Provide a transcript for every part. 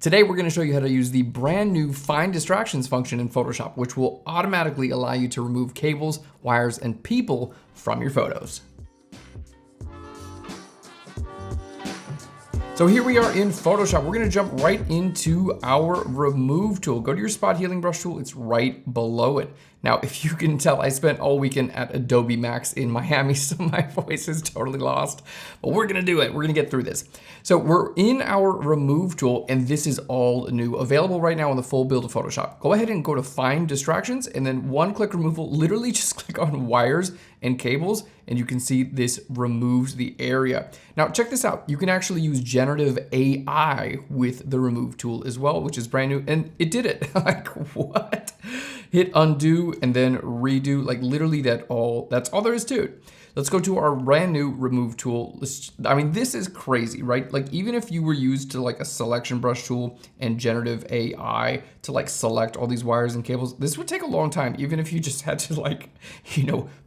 Today, we're gonna show you how to use the brand new Find Distractions function in Photoshop, which will automatically allow you to remove cables, wires, and people from your photos. So here we are in Photoshop. We're gonna jump right into our remove tool. Go to your spot healing brush tool, it's right below it. Now, if you can tell, I spent all weekend at Adobe Max in Miami, so my voice is totally lost, but we're gonna do it. We're gonna get through this. So we're in our remove tool, and this is all new, available right now on the full build of Photoshop. Go ahead and go to Find Distractions, and then one-click removal, literally just click on wires and cables, and you can see this removes the area. Now, check this out. You can actually use generative AI with the remove tool as well, which is brand new, and it did it. Like, what? Hit undo and then redo, like literally that's all there is to it. Let's go to our brand new remove tool. I mean, this is crazy, right? Like, even if you were used to like a selection brush tool and generative AI to like select all these wires and cables, this would take a long time, even if you just had to like,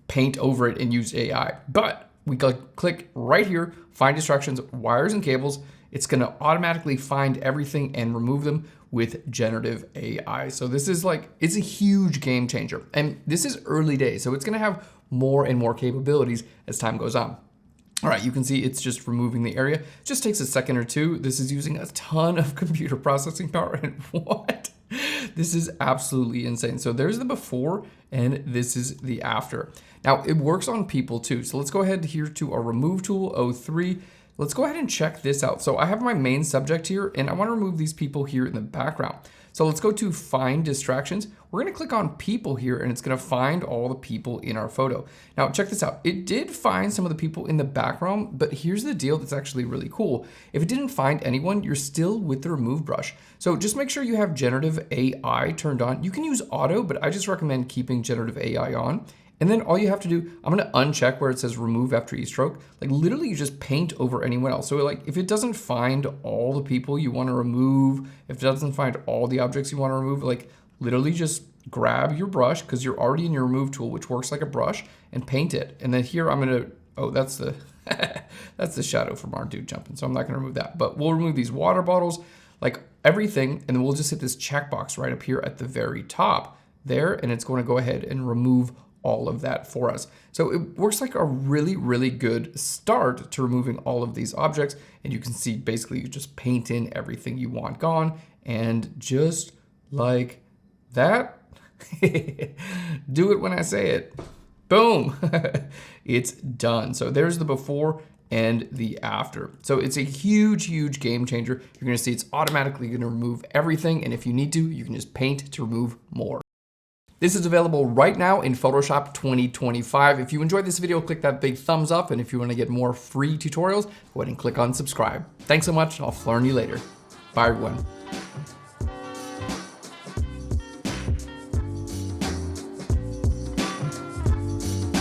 paint over it and use AI. But we click right here, Find Distractions, wires and cables. It's gonna automatically find everything and remove them with generative AI. So this is like, it's a huge game changer. And this is early days, so it's gonna have more and more capabilities as time goes on. All right, you can see it's just removing the area. It just takes a second or two. This is using a ton of computer processing power, and what? This is absolutely insane. So there's the before and this is the after. Now it works on people too. So let's go ahead here to our remove tool 03. Let's go ahead and check this out. So I have my main subject here and I want to remove these people here in the background. So let's go to Find Distractions. We're going to click on people here and it's going to find all the people in our photo. Now check this out. It did find some of the people in the background, but here's the deal that's actually really cool. If it didn't find anyone, you're still with the remove brush. So just make sure you have generative AI turned on. You can use auto, but I just recommend keeping generative AI on. And then all you have to do, I'm gonna uncheck where it says remove after each stroke. Like literally you just paint over anyone else. So like if it doesn't find all the people you wanna remove, if it doesn't find all the objects you wanna remove, like literally just grab your brush because you're already in your remove tool, which works like a brush, and paint it. And then here I'm gonna, oh, that's the, that's the shadow from our dude jumping. So I'm not gonna remove that, but we'll remove these water bottles, like everything. And then we'll just hit this checkbox right up here at the very top there. And it's gonna go ahead and remove all of that for us. So it works like a really, really good start to removing all of these objects. And you can see basically you just paint in everything you want gone, and just like that, do it when I say it, boom, it's done. So there's the before and the after. So it's a huge, huge game changer. You're gonna see it's automatically gonna remove everything. And if you need to, you can just paint to remove more. This is available right now in Photoshop 2025. If you enjoyed this video, click that big thumbs up. And if you want to get more free tutorials, go ahead and click on subscribe. Thanks so much. I'll Phlearn you later. Bye, everyone.